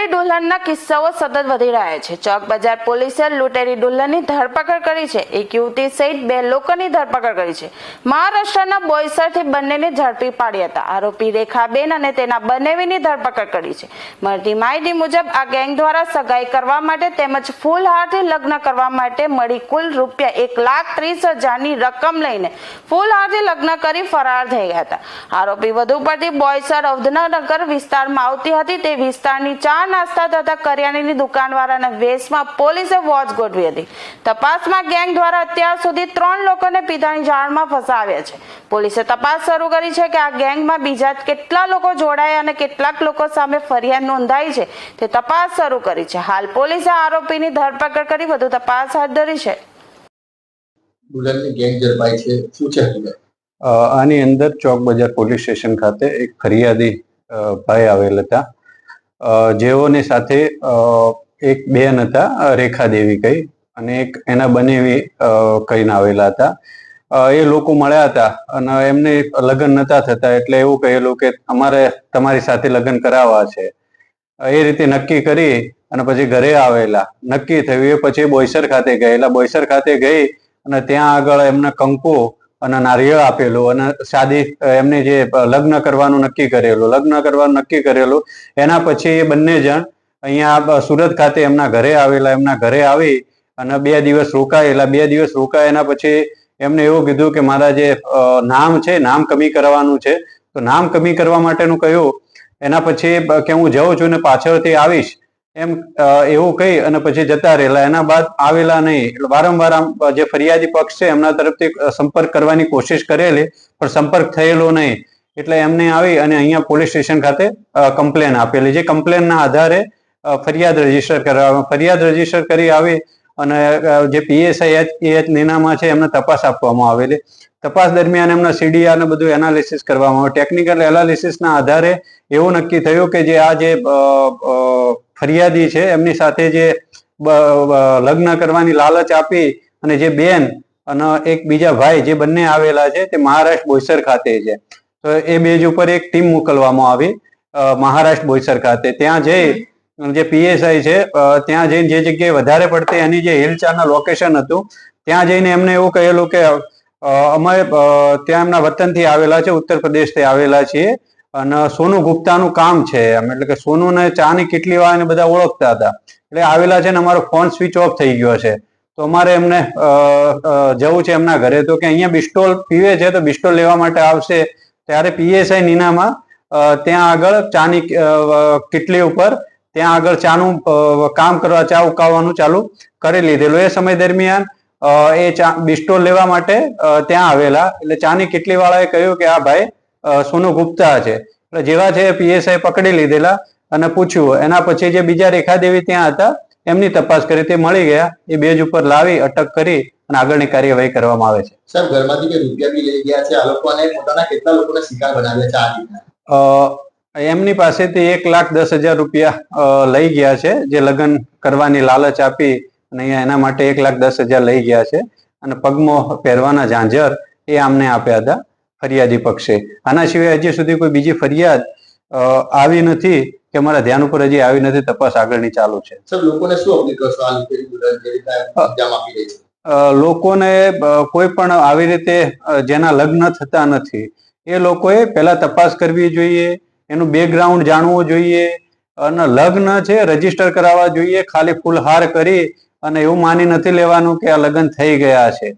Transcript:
લૂંટેરી દુલ્હનના કિસ્સાઓ સતત વધી રહ્યા છે। ચોક બજાર પોલીસે લૂંટેરી દુલ્હનની ધરપકડ કરી છે। એક યુવતી સહિત 2 લોકોની ધરપકડ કરી છે। મહારાષ્ટ્રના બોઈસરથી બંનેને ઝડપી પાડ્યા હતા। આરોપી રેખાબેન અને તેના બંનેવીની ધરપકડ કરી છે। મળતી માહિતી મુજબ આ ગેંગ દ્વારા સગાઈ કરવા માટે તેમજ ફૂલહારથી લગ્ન કરવા માટે મળી કુલ રૂપિયા 1,30,000ની રકમ લઈને ફૂલહારથી લગ્ન કરી ફરાર થઈ ગયા હતા। આરોપી વધુ પડતી બોઈસર અવધનગર વિસ્તારમાં આવતી હતી। તે વિસ્તારની ચા નાસ્તા તથા કરિયાણાની દુકાનવાળાના વેશમાં પોલીસે વોચ ગોઠવી હતી। તપાસમાં ગેંગ દ્વારા અત્યાર સુધી 3 લોકોને પિતાની જાળમાં ફસાવ્યા છે। પોલીસે તપાસ શરૂ કરી છે કે આ ગેંગમાં બીજા કેટલા લોકો જોડાયા અને કેટલાક લોકો સામે ફરિયાદ નોંધાઈ છે તે તપાસ શરૂ કરી છે। હાલ પોલીસે આરોપીની ધરપકડ કરી વધુ તપાસ હાથ ધરી છે। દુલ્હનની ગેંગ ઝડપાઈ છે, શું છે હકીકત? આની અંદર ચોક બજાર પોલીસ સ્ટેશન ખાતે એક ફરિયાદી ભાઈ આવેલ હતા, જેઓની સાથે એક બેન હતા રેખા દેવી કઈ અને એક એના બનેવી કહીને આવેલા હતા। એ લોકો મળ્યા હતા અને એમને લગ્ન નતા થતા એટલે એવું કહેલું કે અમારે તમારી સાથે લગ્ન કરાવવા છે। એ રીતે નક્કી કરી અને પછી ઘરે આવેલા। નક્કી થયું એ પછી બોઈસર ખાતે ગયેલા। બોઈસર ખાતે ગઈ અને ત્યાં આગળ એમને કંકુ અને નારિયેળ આપેલું અને શાદી એમને જે લગ્ન કરવાનું નક્કી કરેલું એના પછી એ બંને જણ અહીંયા સુરત ખાતે એમના ઘરે આવેલા। એમના ઘરે આવી અને 2 દિવસ રોકાયેલા। 2 દિવસ રોકાયા પછી એમને એવું કીધું કે મારા જે નામ છે નામ કમી કરવાનું છે, તો નામ કમી કરવા માટેનું કહ્યું। એના પછી કે હું જાઉં છું ને પાછળથી આવીશ એમ એવું કહી અને પછી જતા રહેલા। એના બાદ આવેલા નહીં। એટલે વારંવાર જે ફરિયાદી પક્ષ છે એમના તરફથી સંપર્ક કરવાની કોશિશ કરેલી પણ સંપર્ક થયેલો નહીં। એટલે એમને આવી અને અહીંયા પોલીસ સ્ટેશન ખાતે કમ્પ્લેન આપેલી। જે કમ્પ્લેનના આધારે ફરિયાદ રજીસ્ટર કરી આવી અને જે PSI નીનામાં છે એમને તપાસ આપવામાં આવેલી। તપાસ દરમિયાન એમના CDR ને બધું એનાલિસિસ કરવામાં આવ્યું। ટેકનિકલ એનાલિસિસના આધારે એવું નક્કી થયું કે જે આ જે ફરિયાદી છે એમની સાથે જે લગ્ન કરવાની લાલચ આપી અને જે બેન અને એક બીજા ભાઈ જે બંને આવેલા છે તે મહારાષ્ટ્ર બોઈસર ખાતે છે। તો એ બેજ ઉપર એક ટીમ મોકલવામાં આવી મહારાષ્ટ્ર બોઈસર ખાતે। ત્યાં જઈ જે PSI છે ત્યાં જઈને જે જગ્યાએ વધારે પડતી એની જે હિલચાલના લોકેશન હતું ત્યાં જઈને એમને એવું કહેલું કે અમે ત્યાં એમના વતનથી આવેલા છે, ઉત્તર પ્રદેશથી આવેલા છીએ અને સોનુ ગુપ્તાનું કામ છે એમ। એટલે કે સોનુ ને ચાની કેટલી વાળાને બધા ઓળખતા હતા એટલે આવેલા છે ને અમારો ફોન સ્વિચ ઓફ થઈ ગયો છે, તો અમારે એમને જવું છે એમના ઘરે। તો કે અહીંયા બિસ્ટોલ પીવે છે તો બિસ્ટોલ લેવા માટે આવશે। ત્યારે PSI નીનામાં ત્યાં આગળ ચાની કેટલી ઉપર ત્યાં આગળ ચાનું કામ કરવા, ચા ઉકાળવાનું ચાલુ કરી લીધેલું। એ સમય દરમિયાન એ ચા બિસ્ટોલ લેવા માટે ત્યાં આવેલા। એટલે ચાની કેટલી વાળાએ કહ્યું કે આ ભાઈ સોનુ ગુપ્તા છે। એટલે જેવા છે PSI પકડી લીધેલા અને પૂછ્યું। એના પછી જે બીજા રેખાદેવી ત્યાં હતા એમની તપાસ કરી, તે મળી ગયા। એ બેજ ઉપર લાવી અટક કરી અને આગળની કાર્યવાહી કરવામાં આવે છે। સાહેબ, ઘરમાંથી કે રૂપિયા બી લઈ ગયા છે આ લોકો અને પોતાના કેટલા લોકોને શિકાર બનાવ્યા છે આ રીતના? એમની પાસેથી 1,10,000 રૂપિયા લઈ ગયા છે, જે લગ્ન કરવાની લાલચ આપી અને અહીંયા એના માટે 1,10,000 લઈ ગયા છે અને પગમાં પહેરવાના ઝાંઝર એ આમને આપ્યા હતા ફરિયાદી પક્ષે। આના સિવાય હજી સુધી કોઈ બીજી ફરિયાદ આવી નથી કે અમારા ધ્યાન ઉપર હજી આવી નથી। તપાસ આગળની ચાલુ છે। સર, લોકોને શું અપીલ કરશો આ લૂંટેરી દુલ્હન જે રીતે અંજામ આપી રહી છે? લોકોને કોઈ પણ આવી રીતે જેના લગ્ન થતા નથી એ લોકોએ પહેલા તપાસ કરવી જોઈએ, એનું બેકગ્રાઉન્ડ જાણવું જોઈએ અને લગ્ન છે રજીસ્ટર કરાવવા જોઈએ। ખાલી ફૂલહાર કરી અને એવું માની નથી લેવાનું કે આ લગ્ન થઈ ગયા છે।